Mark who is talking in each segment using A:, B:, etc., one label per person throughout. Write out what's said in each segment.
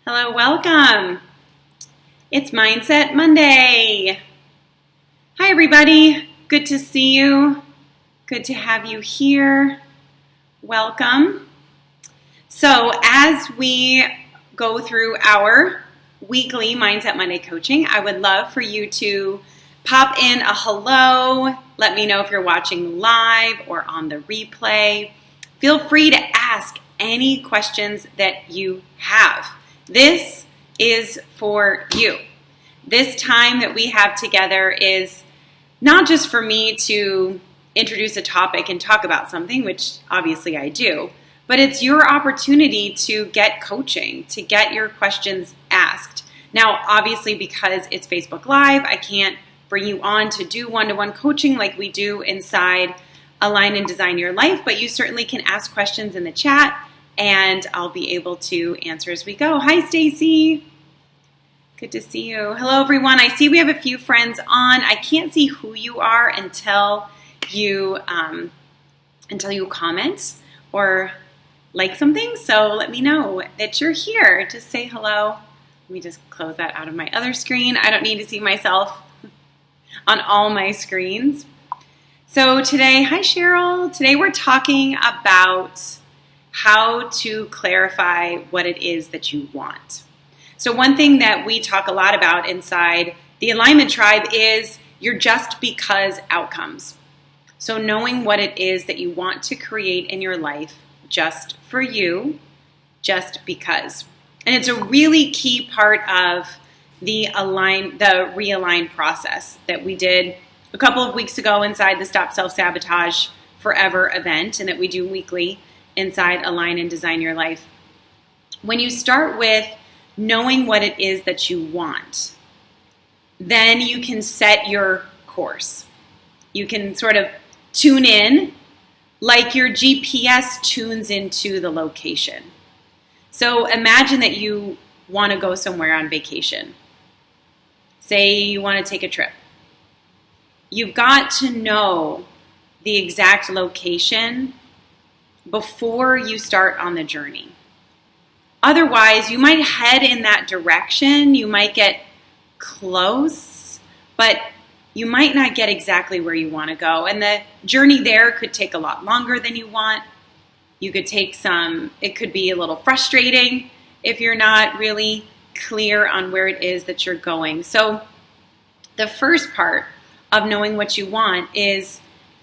A: Hello, welcome. It's Mindset Monday. Hi, everybody. Good to see you. Good to have you here. Welcome. So, as we go through our weekly Mindset Monday coaching, I would love for you to pop in a hello. Let me know if you're watching live or on the replay. Feel free to ask any questions that you have. This is for you. This time that we have together is not just for me to introduce a topic and talk about something, which obviously I do, but it's your opportunity to get coaching, to get your questions asked. Now, obviously, because it's Facebook Live, I can't bring you on to do one-to-one coaching like we do inside Align and Design Your Life, but you certainly can ask questions in the chat and I'll be able to answer as we go. Hi, Stacy. Good to see you. Hello, everyone. I see we have a few friends on. I can't see who you are until you comment or like something. So let me know that you're here. Just say hello. Let me just close that out of my other screen. I don't need to see myself on all my screens. So today, hi, Cheryl. Today we're talking about how to clarify what it is that you want. So one thing that we talk a lot about inside the Alignment Tribe is your just because outcomes. So knowing what it is that you want to create in your life just for you, just because. And it's a really key part of the realign process that we did a couple of weeks ago inside the Stop Self-Sabotage Forever event and that we do weekly inside Align and Design Your Life. When you start with knowing what it is that you want, then you can set your course. You can sort of tune in like your GPS tunes into the location. So imagine that you want to go somewhere on vacation. Say you want to take a trip. You've got to know the exact location before you start on the journey. Otherwise, you might head in that direction, you might get close, but you might not get exactly where you want to go. And the journey there could take a lot longer than you want. You could it could be a little frustrating if you're not really clear on where it is that you're going. So the first part of knowing what you want is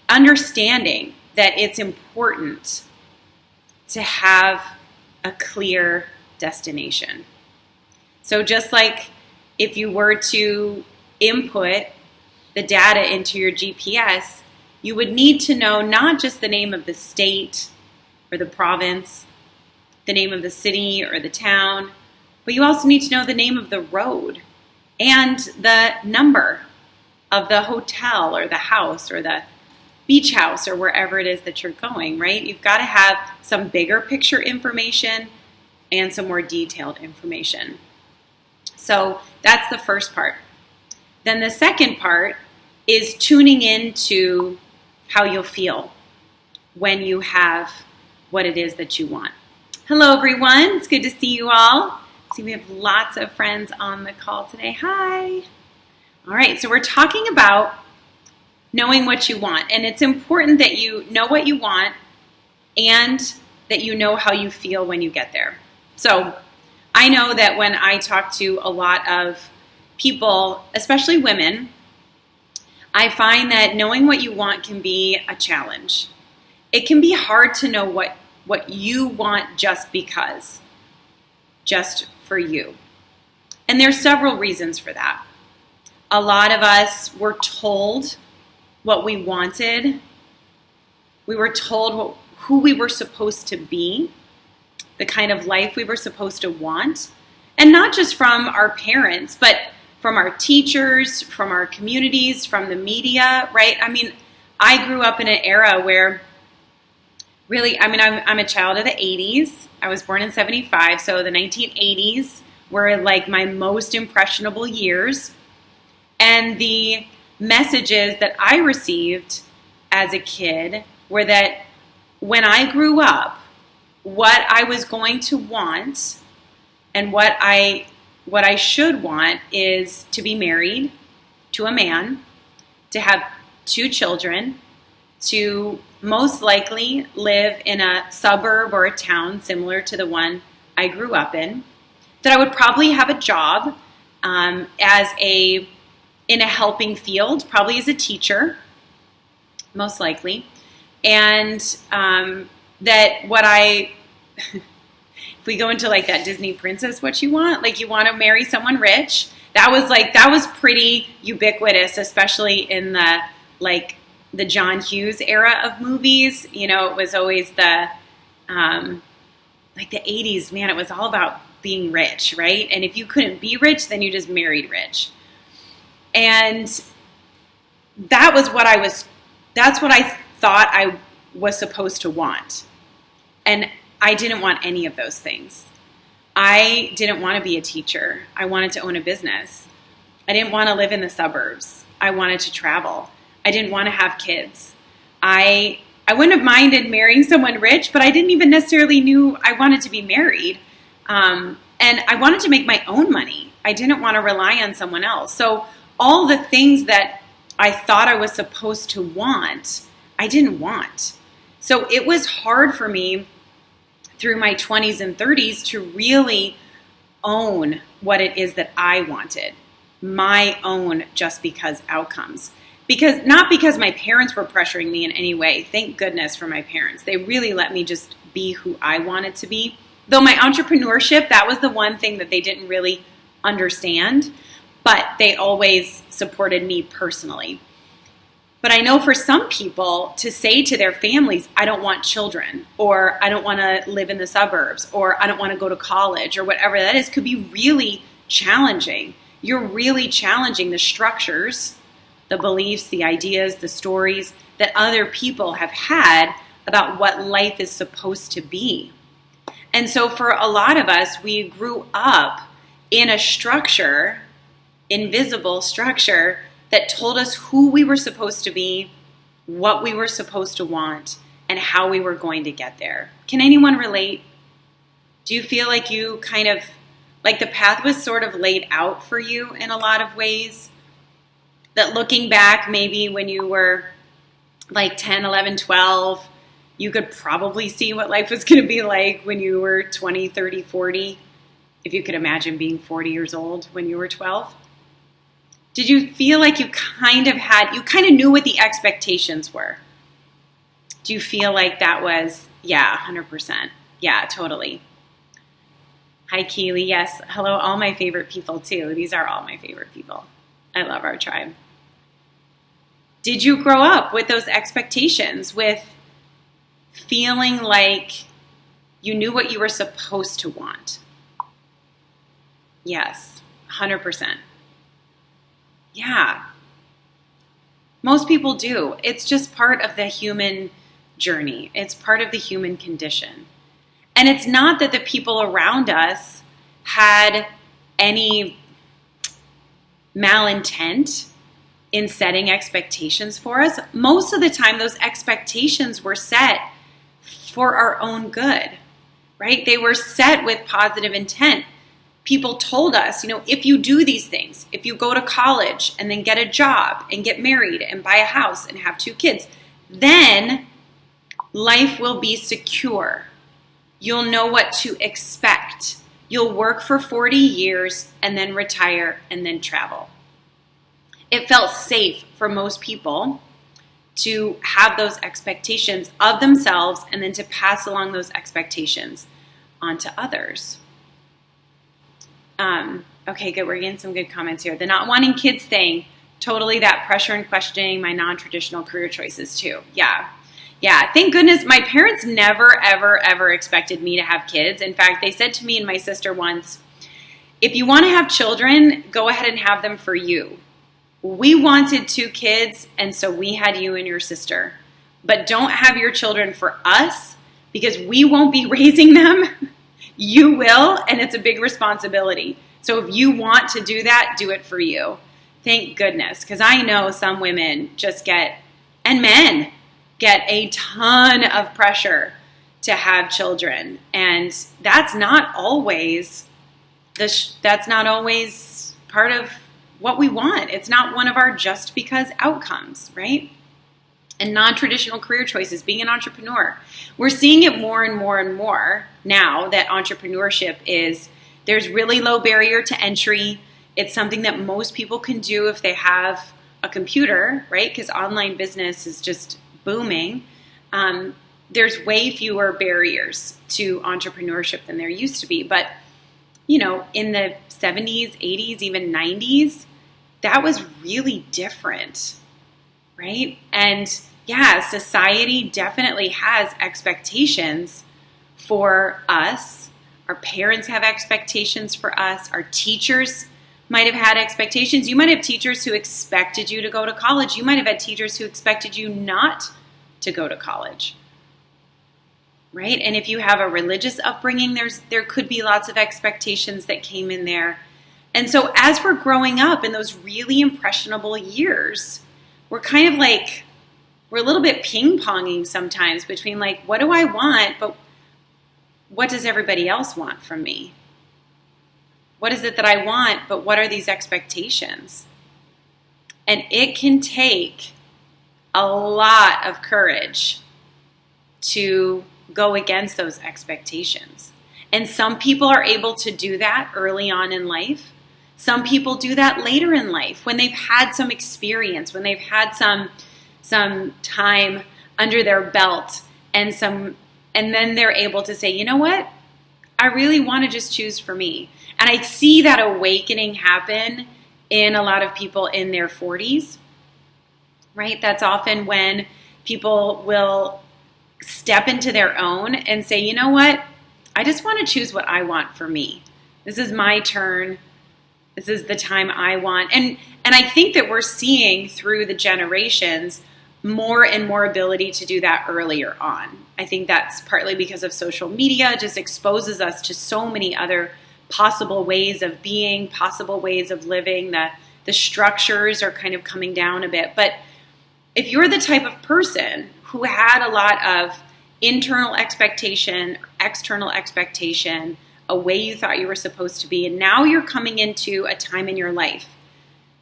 A: understanding that it's important to have a clear destination. So just like if you were to input the data into your GPS, you would need to know not just the name of the state or the province, the name of the city or the town, but you also need to know the name of the road and the number of the hotel or the house or the beach house or wherever it is that you're going, right? You've got to have some bigger picture information and some more detailed information. So that's the first part. Then the second part is tuning into how you'll feel when you have what it is that you want. Hello, everyone. It's good to see you all. See, we have lots of friends on the call today. Hi. All right, so we're talking about knowing what you want. And it's important that you know what you want and that you know how you feel when you get there. So I know that when I talk to a lot of people, especially women, I find that knowing what you want can be a challenge. It can be hard to know what you want just because, just for you. And there's several reasons for that. A lot of us were told what we wanted. We were told who we were supposed to be, the kind of life we were supposed to want. And not just from our parents, but from our teachers, from our communities, from the media, right? I mean, I grew up in an era where really, I'm a child of the 80s. I was born in 75, so the 1980s were like my most impressionable years. And the messages that I received as a kid were that when I grew up, what I was going to want And what I should want is to be married to a man, to have 2 children, to most likely live in a suburb or a town similar to the one I grew up in, that I would probably have a job in a helping field, probably as a teacher, most likely, and that if we go into like that Disney princess, what you want, like you want to marry someone rich. That was pretty ubiquitous, especially in the John Hughes era of movies. You know, it was always the 80s, man, it was all about being rich, right? And if you couldn't be rich, then you just married rich. And that's what I thought I was supposed to want. And I didn't want any of those things. I didn't want to be a teacher. I wanted to own a business. I didn't want to live in the suburbs. I wanted to travel. I didn't want to have kids. I wouldn't have minded marrying someone rich, but I didn't even necessarily knew I wanted to be married. And I wanted to make my own money. I didn't want to rely on someone else. So all the things that I thought I was supposed to want, I didn't want. So it was hard for me through my 20s and 30s to really own what it is that I wanted, my own just because outcomes. Not because my parents were pressuring me in any way. Thank goodness for my parents. They really let me just be who I wanted to be. Though my entrepreneurship, that was the one thing that they didn't really understand, but they always supported me personally. But I know for some people to say to their families, I don't want children, or I don't want to live in the suburbs, or I don't want to go to college, or whatever that is, could be really challenging. You're really challenging the structures, the beliefs, the ideas, the stories that other people have had about what life is supposed to be. And so for a lot of us, we grew up in a structure, invisible structure, that told us who we were supposed to be, what we were supposed to want, and how we were going to get there. Can anyone relate? Do you feel like you kind of, like the path was sort of laid out for you in a lot of ways? That looking back, maybe when you were like 10, 11, 12, you could probably see what life was going to be like when you were 20, 30, 40, if you could imagine being 40 years old when you were 12. Did you feel like you kind of knew what the expectations were? Do you feel like that was, 100%. Yeah, totally. Hi, Keely. Yes. Hello, all my favorite people, too. These are all my favorite people. I love our tribe. Did you grow up with those expectations, with feeling like you knew what you were supposed to want? Yes, 100%. Yeah. Most people do. It's just part of the human journey. It's part of the human condition. And it's not that the people around us had any malintent in setting expectations for us. Most of the time, those expectations were set for our own good, right? They were set with positive intent. People told us, if you do these things, if you go to college and then get a job and get married and buy a house and have 2 kids, then life will be secure. You'll know what to expect. You'll work for 40 years and then retire and then travel. It felt safe for most people to have those expectations of themselves and then to pass along those expectations onto others. Okay, good. We're getting some good comments here. The not wanting kids thing, totally that pressure and questioning my non-traditional career choices too. Yeah. Thank goodness my parents never, ever, ever expected me to have kids. In fact, they said to me and my sister once, if you want to have children, go ahead and have them for you. We wanted 2 kids, and so we had you and your sister. But don't have your children for us because we won't be raising them. You will, and it's a big responsibility. So if you want to do that, do it for you. Thank goodness, because I know some women and men get a ton of pressure to have children. And that's not always That's not always part of what we want. It's not one of our just because outcomes, right? And non-traditional career choices, being an entrepreneur. We're seeing it more and more and more now that entrepreneurship there's really low barrier to entry. It's something that most people can do if they have a computer, right? Because online business is just booming. There's way fewer barriers to entrepreneurship than there used to be. But, in the 70s, 80s, even 90s, that was really different, right? And yeah, society definitely has expectations for us. Our parents have expectations for us. Our teachers might have had expectations. You might have teachers who expected you to go to college. You might have had teachers who expected you not to go to college, right? And if you have a religious upbringing, there could be lots of expectations that came in there. And so as we're growing up in those really impressionable years, we're kind of like, we're a little bit ping-ponging sometimes between like, what do I want, but what does everybody else want from me? What is it that I want, but what are these expectations? And it can take a lot of courage to go against those expectations. And some people are able to do that early on in life. Some people do that later in life when they've had some experience, when they've had some time under their belt and then they're able to say, you know what? I really want to just choose for me. And I see that awakening happen in a lot of people in their 40s, right? That's often when people will step into their own and say, you know what? I just want to choose what I want for me. This is my turn. This is the time I want. And I think that we're seeing through the generations more and more ability to do that earlier on. I think that's partly because of social media, just exposes us to so many other possible ways of being, possible ways of living. The structures are kind of coming down a bit. But if you're the type of person who had a lot of internal expectation, external expectation, a way you thought you were supposed to be, and now you're coming into a time in your life.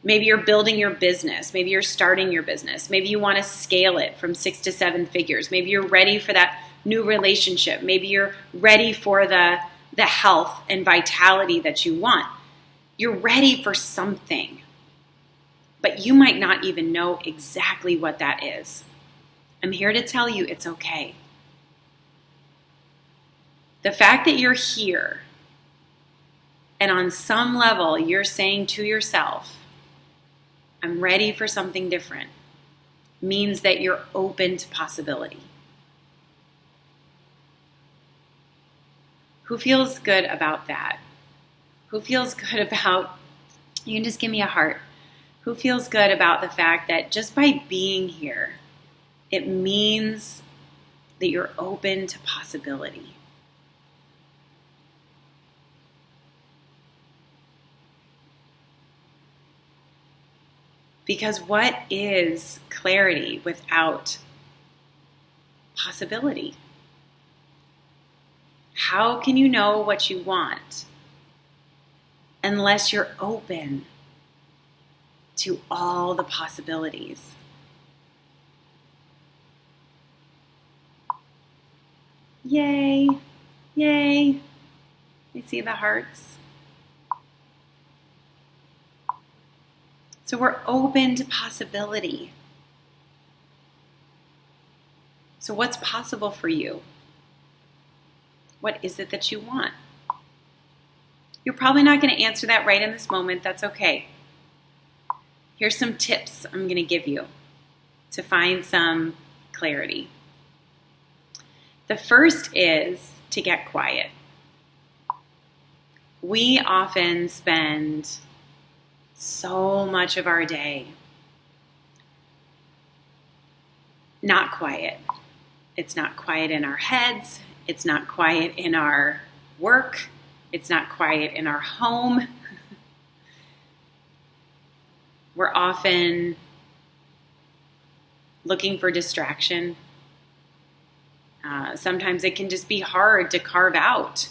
A: Maybe you're building your business. Maybe you're starting your business. Maybe you want to scale it from 6 to 7 figures. Maybe you're ready for that new relationship. Maybe you're ready for the health and vitality that you want. You're ready for something, but you might not even know exactly what that is. I'm here to tell you it's okay. The fact that you're here and on some level you're saying to yourself, I'm ready for something different, means that you're open to possibility. Who feels good about that? Who feels good about, you can just give me a heart. Who feels good about the fact that just by being here, it means that you're open to possibility? Because what is clarity without possibility? How can you know what you want unless you're open to all the possibilities? Yay, yay. You see the hearts? So we're open to possibility. So what's possible for you? What is it that you want? You're probably not going to answer that right in this moment. That's okay. Here's some tips I'm going to give you to find some clarity. The first is to get quiet. We often spend so much of our day not quiet. It's not quiet in our heads. It's not quiet in our work. It's not quiet in our home. We're often looking for distraction. Sometimes it can just be hard to carve out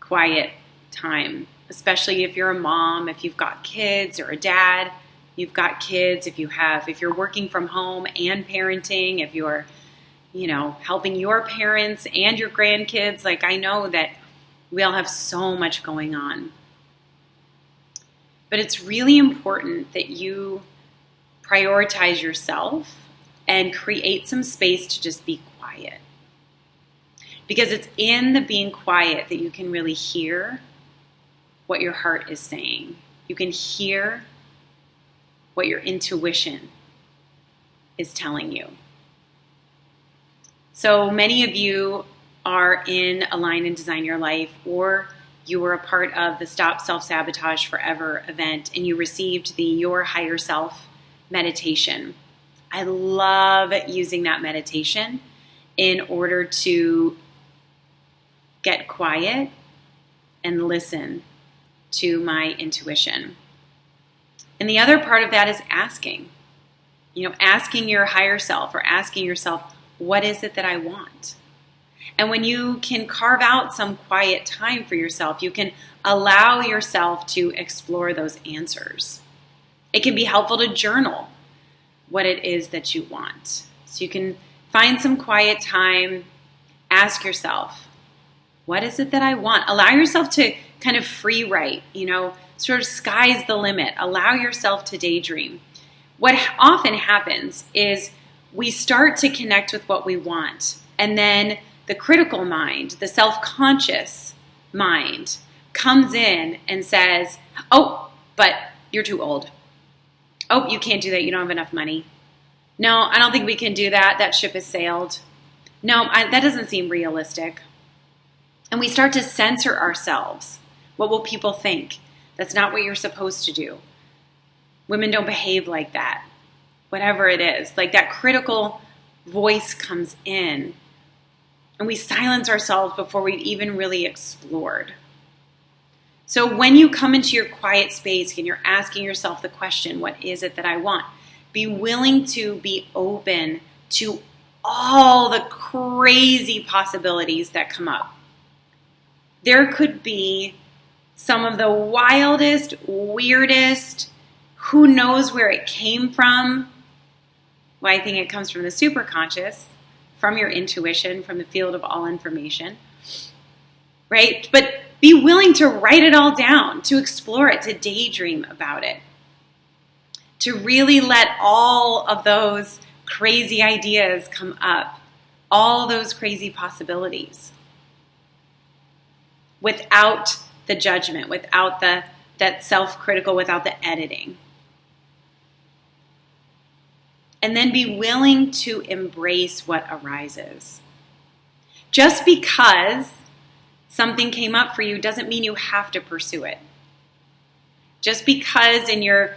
A: quiet time especially if you're a mom, if you've got kids, or a dad, you've got kids, if you're working from home and parenting, if you're, helping your parents and your grandkids. Like, I know that we all have so much going on. But it's really important that you prioritize yourself and create some space to just be quiet. Because it's in the being quiet that you can really hear what your heart is saying. You can hear what your intuition is telling you. So many of you are in Align and Design Your Life, or you were a part of the Stop Self-Sabotage Forever event and you received the Your Higher Self meditation. I love using that meditation in order to get quiet and listen to my intuition. And the other part of that is asking. Asking your higher self, or asking yourself, what is it that I want? And when you can carve out some quiet time for yourself, you can allow yourself to explore those answers. It can be helpful to journal what it is that you want. So you can find some quiet time, ask yourself, what is it that I want? Allow yourself to kind of free write, sort of sky's the limit. Allow yourself to daydream. What often happens is we start to connect with what we want, and then the critical mind, the self-conscious mind, comes in and says, oh, but you're too old. Oh, you can't do that. You don't have enough money. No, I don't think we can do that. That ship has sailed. No, that doesn't seem realistic. And we start to censor ourselves. What will people think? That's not what you're supposed to do. Women don't behave like that. Whatever it is. Like, that critical voice comes in, and we silence ourselves before we've even really explored. So when you come into your quiet space and you're asking yourself the question, what is it that I want? Be willing to be open to all the crazy possibilities that come up. There could be some of the wildest, weirdest, who knows where it came from. Well, I think it comes from the superconscious, from your intuition, from the field of all information, right? But be willing to write it all down, to explore it, to daydream about it, to really let all of those crazy ideas come up, all those crazy possibilities, without the judgment, without that self-critical, without the editing. And then be willing to embrace what arises. Just because something came up for you doesn't mean you have to pursue it. Just because in your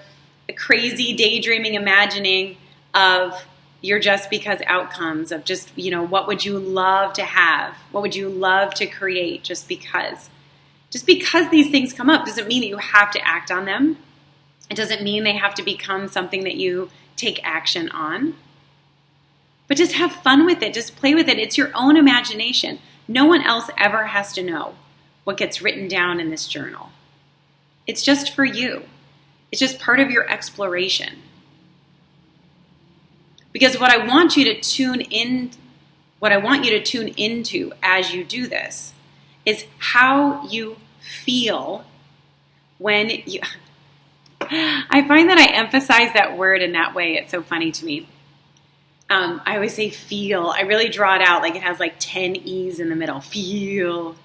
A: crazy daydreaming, imagining of your just because outcomes of just, what would you love to have? What would you love to create just because? Just because these things come up doesn't mean that you have to act on them. It doesn't mean they have to become something that you take action on. But just have fun with it. Just play with it. It's your own imagination. No one else ever has to know what gets written down in this journal. It's just for you. It's just part of your exploration. Because what I want you to tune into as you do this is how you feel when you... I find that I emphasize that word in that way. It's so funny to me. I always say feel. I really draw it out like it has like 10 E's in the middle. Feel.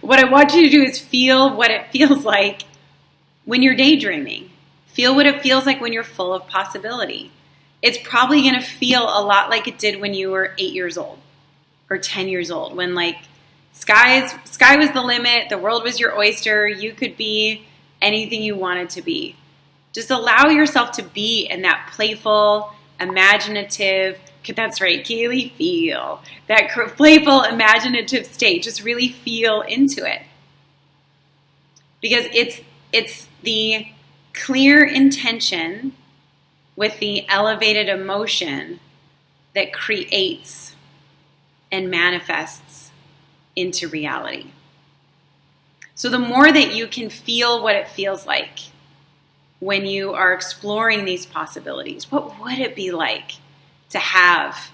A: What I want you to do is feel what it feels like when you're daydreaming. Feel what it feels like when you're full of possibility. It's probably going to feel a lot like it did when you were 8 years old or 10 years old, when like sky was the limit, the world was your oyster, you could be anything you wanted to be. Just allow yourself to be in that playful, imaginative, that's right, Kaylee, feel. That playful, imaginative state. Just really feel into it. Because it's the clear intention with the elevated emotion that creates and manifests into reality. So the more that you can feel what it feels like when you are exploring these possibilities, what would it be like to have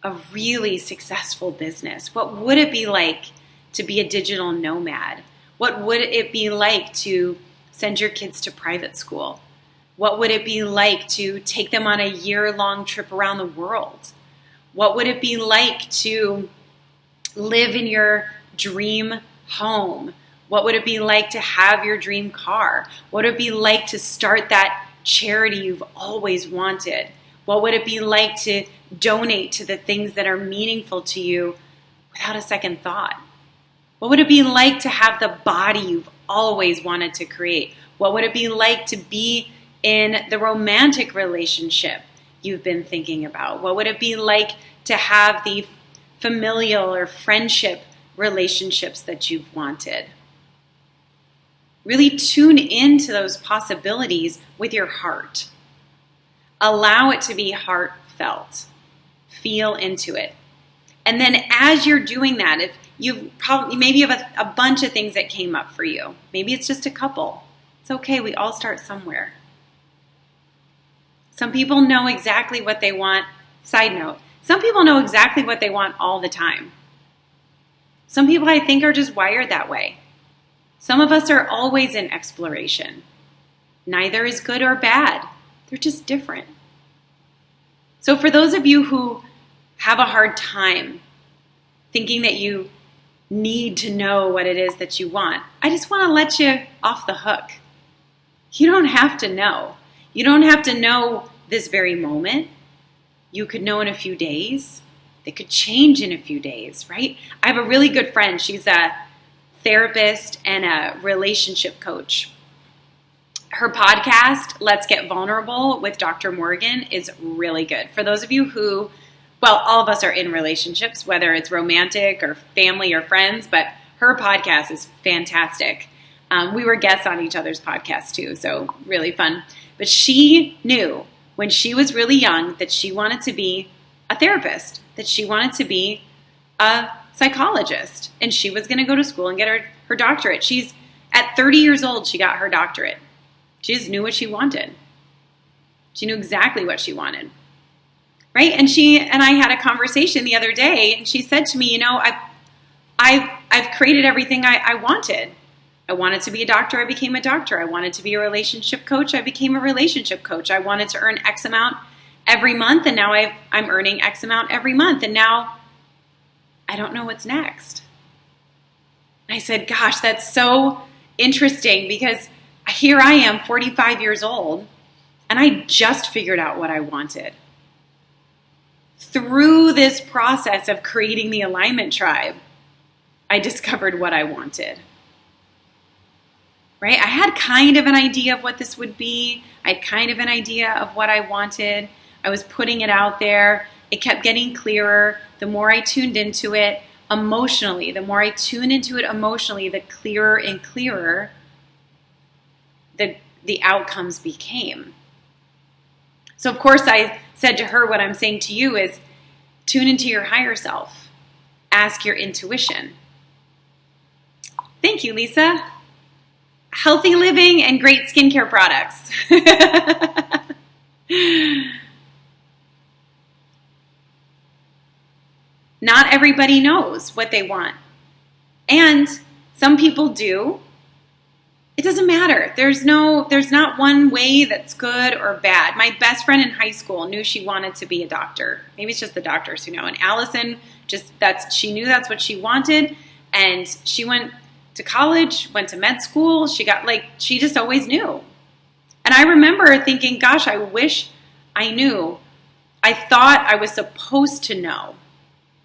A: a really successful business? What would it be like to be a digital nomad? What would it be like to send your kids to private school? What would it be like to take them on a year-long trip around the world? What would it be like to live in your dream home? What would it be like to have your dream car? What would it be like to start that charity you've always wanted? What would it be like to donate to the things that are meaningful to you without a second thought? What would it be like to have the body you've always wanted to create? What would it be like to be in the romantic relationship you've been thinking about? What would it be like to have the familial or friendship relationships that you've wanted? Really tune into those possibilities with your heart. Allow it to be heartfelt. Feel into it. And then as you're doing that, if maybe you have a bunch of things that came up for you. Maybe it's just a couple. It's okay. We all start somewhere. Some people know exactly what they want. Side note, some people know exactly what they want all the time. Some people, I think, are just wired that way. Some of us are always in exploration. Neither is good or bad. They're just different. So for those of you who have a hard time thinking that you need to know what it is that you want, I just want to let you off the hook. You don't have to know. You don't have to know this very moment. You could know in a few days. They could change in a few days, right? I have a really good friend. She's a therapist and a relationship coach. Her podcast, Let's Get Vulnerable with Dr. Morgan, is really good. For those of you who, well, all of us are in relationships, whether it's romantic or family or friends, but her podcast is fantastic. We were guests on each other's podcasts too, so really fun. But she knew when she was really young that she wanted to be a therapist, that she wanted to be a psychologist, and she was going to go to school and get her doctorate. She's at 30 years old, she got her doctorate. She just knew what she wanted. She knew exactly what she wanted, right? And she and I had a conversation the other day, and she said to me, you know, I've created everything I wanted. I wanted to be a doctor, I became a doctor. I wanted to be a relationship coach, I became a relationship coach. I wanted to earn X amount every month, and now I'm earning X amount every month, and now I don't know what's next. I said, gosh, that's so interesting, because here I am, 45 years old, and I just figured out what I wanted. Through this process of creating the Alignment Tribe, I discovered what I wanted. Right? I had kind of an idea of what this would be. I had kind of an idea of what I wanted. I was putting it out there. It kept getting clearer. The more I tuned into it emotionally, the clearer and clearer the outcomes became. So of course I said to her, what I'm saying to you is tune into your higher self. Ask your intuition. Thank you, Lisa. Healthy living and great skincare products. Not everybody knows what they want. And some people do. It doesn't matter. There's not one way that's good or bad. My best friend in high school knew she wanted to be a doctor. Maybe it's just the doctors who know. And Allison, she knew that's what she wanted. And she went to college, went to med school. She just always knew. And I remember thinking, gosh, I wish I knew. I thought I was supposed to know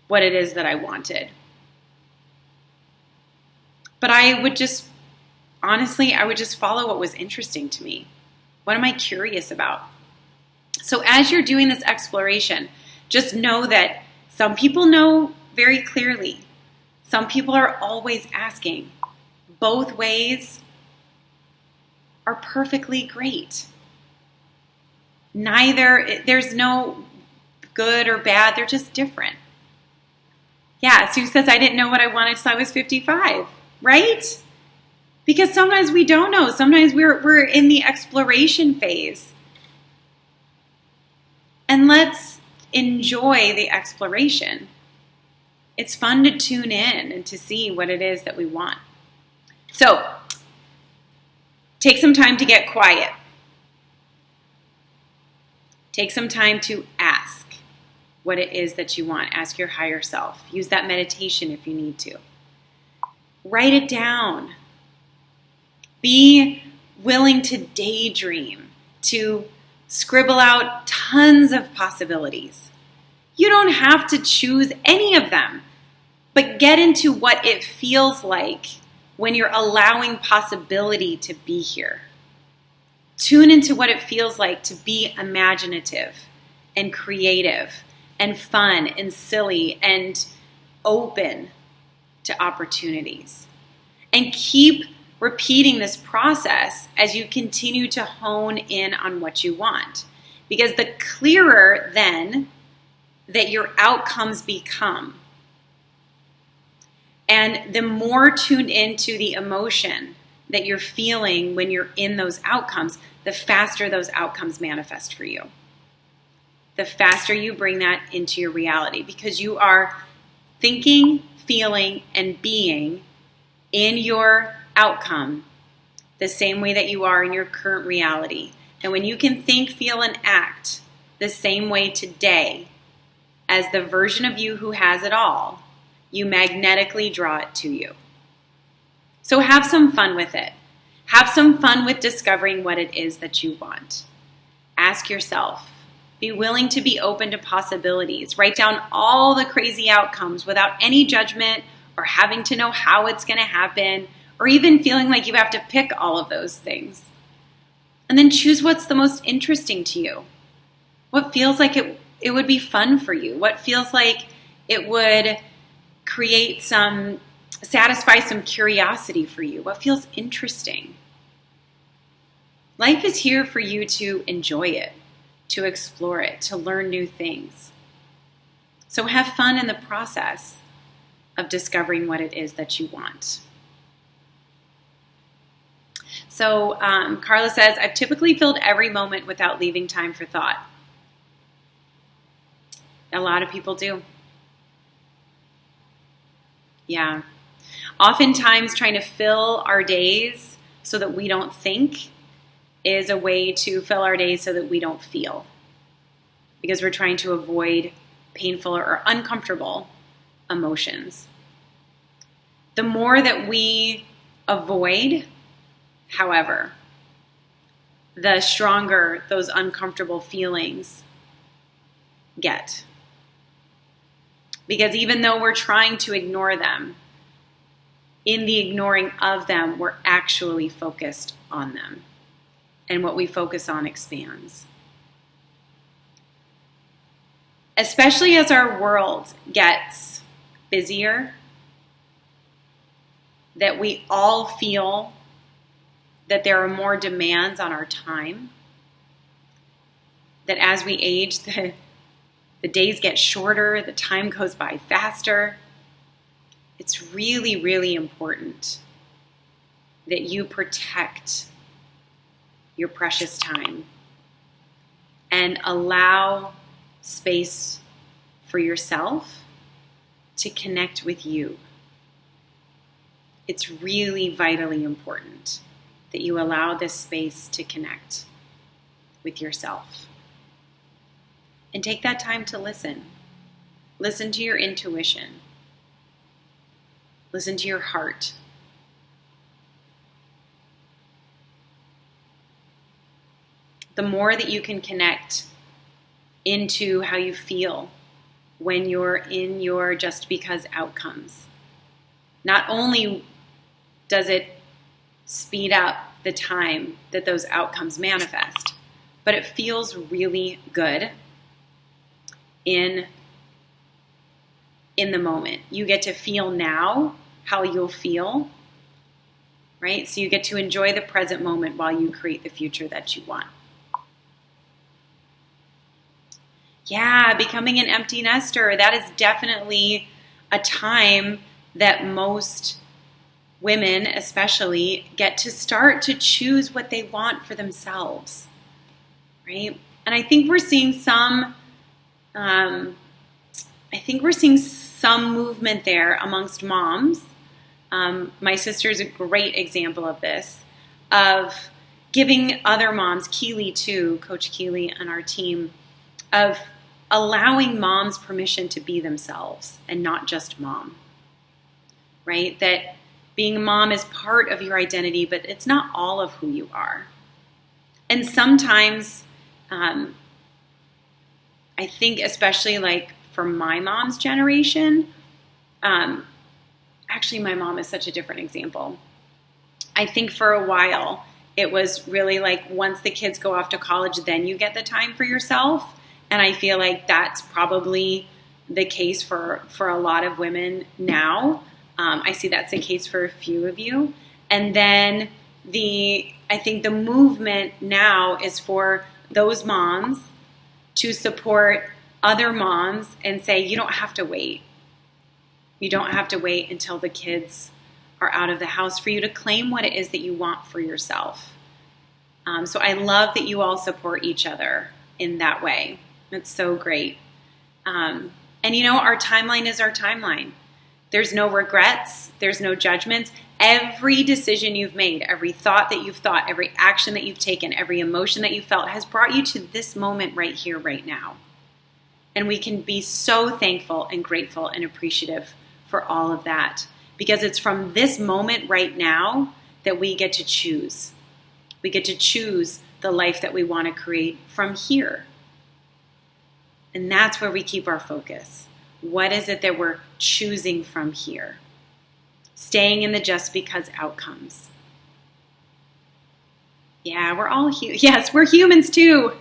A: what it is that I wanted. But I would just follow what was interesting to me. What am I curious about? So as you're doing this exploration, just know that some people know very clearly. Some people are always asking. Both ways are perfectly great. There's no good or bad. They're just different. Yeah, Sue says, I didn't know what I wanted until I was 55, right? Because sometimes we don't know. Sometimes we're in the exploration phase. And let's enjoy the exploration. It's fun to tune in and to see what it is that we want. So, take some time to get quiet. Take some time to ask what it is that you want. Ask your higher self. Use that meditation if you need to. Write it down. Be willing to daydream, to scribble out tons of possibilities. You don't have to choose any of them, but get into what it feels like when you're allowing possibility to be here. Tune into what it feels like to be imaginative and creative and fun and silly and open to opportunities. And keep repeating this process as you continue to hone in on what you want. Because the clearer then that your outcomes become, and the more tuned into the emotion that you're feeling when you're in those outcomes, the faster those outcomes manifest for you. The faster you bring that into your reality, because you are thinking, feeling, and being in your outcome the same way that you are in your current reality. And when you can think, feel, and act the same way today as the version of you who has it all, you magnetically draw it to you. So have some fun with it. Have some fun with discovering what it is that you want. Ask yourself. Be willing to be open to possibilities. Write down all the crazy outcomes without any judgment or having to know how it's going to happen, or even feeling like you have to pick all of those things. And then choose what's the most interesting to you. What feels like it would be fun for you. What feels like it would satisfy some curiosity for you. What feels interesting. Life is here for you to enjoy it, to explore it, to learn new things. So have fun in the process of discovering what it is that you want. So Carla says, I've typically filled every moment without leaving time for thought. A lot of people do. Yeah. Oftentimes trying to fill our days so that we don't think is a way to fill our days so that we don't feel. Because we're trying to avoid painful or uncomfortable emotions. The more that we avoid, however, the stronger those uncomfortable feelings get. Because even though we're trying to ignore them, in the ignoring of them, we're actually focused on them. And what we focus on expands. Especially as our world gets busier, that we all feel that there are more demands on our time, that as we age, the days get shorter, the time goes by faster. It's really, really important that you protect your precious time and allow space for yourself to connect with you. It's really vitally important that you allow this space to connect with yourself. And take that time to listen. Listen to your intuition. Listen to your heart. The more that you can connect into how you feel when you're in your just because outcomes, not only does it speed up the time that those outcomes manifest, but it feels really good in the moment. You get to feel now how you'll feel, right? So you get to enjoy the present moment while you create the future that you want. Yeah, becoming an empty nester, that is definitely a time that most women especially get to start to choose what they want for themselves, right? And I think we're seeing some movement there amongst moms. My sister is a great example of this, of giving other moms, Keely too, Coach Keely and our team, of allowing moms permission to be themselves and not just mom, right? That being a mom is part of your identity, but it's not all of who you are. And sometimes, I think especially like for my mom's generation, actually my mom is such a different example. I think for a while, it was really like once the kids go off to college, then you get the time for yourself. And I feel like that's probably the case for a lot of women now. I see that's the case for a few of you. And then I think the movement now is for those moms to support other moms and say, you don't have to wait. You don't have to wait until the kids are out of the house for you to claim what it is that you want for yourself. So I love that you all support each other in that way. That's so great. And our timeline is our timeline. There's no regrets. There's no judgments. Every decision you've made, every thought that you've thought, every action that you've taken, every emotion that you felt has brought you to this moment right here, right now. And we can be so thankful and grateful and appreciative for all of that, because it's from this moment right now that we get to choose. We get to choose the life that we want to create from here. And that's where we keep our focus. What is it that we're choosing from here? Staying in the just because outcomes. Yeah, we're all yes, we're humans too.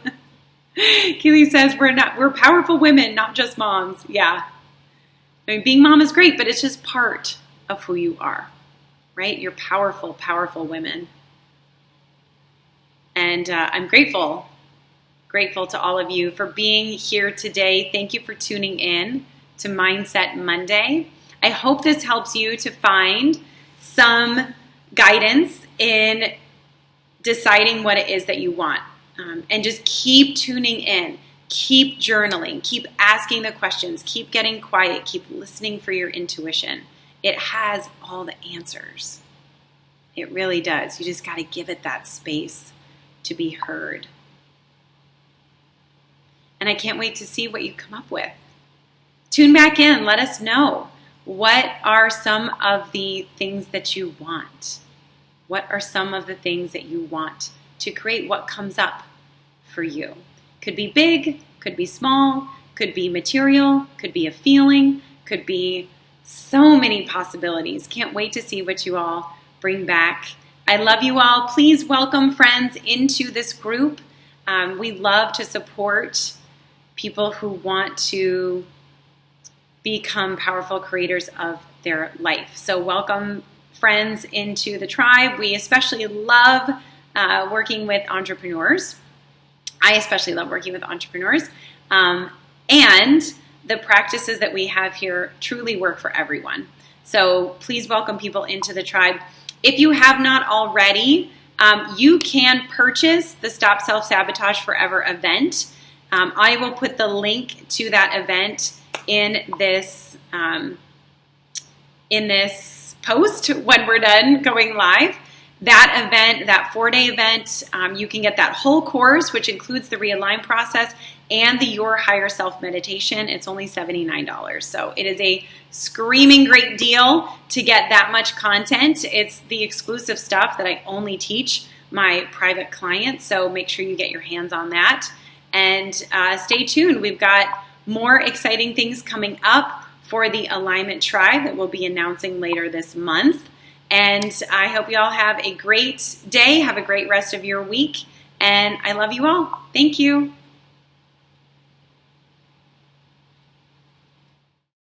A: Keely says we're powerful women, not just moms. Yeah. I mean, being mom is great, but it's just part of who you are, right? You're powerful, powerful women. And I'm grateful to all of you for being here today. Thank you for tuning in to Mindset Monday. I hope this helps you to find some guidance in deciding what it is that you want. And just keep tuning in, keep journaling, keep asking the questions, keep getting quiet, keep listening for your intuition. It has all the answers. It really does. You just got to give it that space to be heard. And I can't wait to see what you come up with. Tune back in. Let us know. What are some of the things that you want? What are some of the things that you want to create? What comes up for you? Could be big, could be small, could be material, could be a feeling, could be so many possibilities. Can't wait to see what you all bring back. I love you all. Please welcome friends into this group. We love to support people who want to become powerful creators of their life. So welcome friends into the tribe. We especially love working with entrepreneurs. I especially love working with entrepreneurs. And the practices that we have here truly work for everyone. So please welcome people into the tribe. If you have not already, you can purchase the Stop Self-Sabotage Forever event. I will put the link to that event in this post when we're done going live. That event, that 4-day event, you can get that whole course, which includes the Realign process and the Your Higher Self meditation. It's only $79. So it is a screaming great deal to get that much content. It's the exclusive stuff that I only teach my private clients. So make sure you get your hands on that. And stay tuned. We've got more exciting things coming up for the Alignment Tribe that we'll be announcing later this month. And I hope you all have a great day. Have a great rest of your week. And I love you all. Thank you.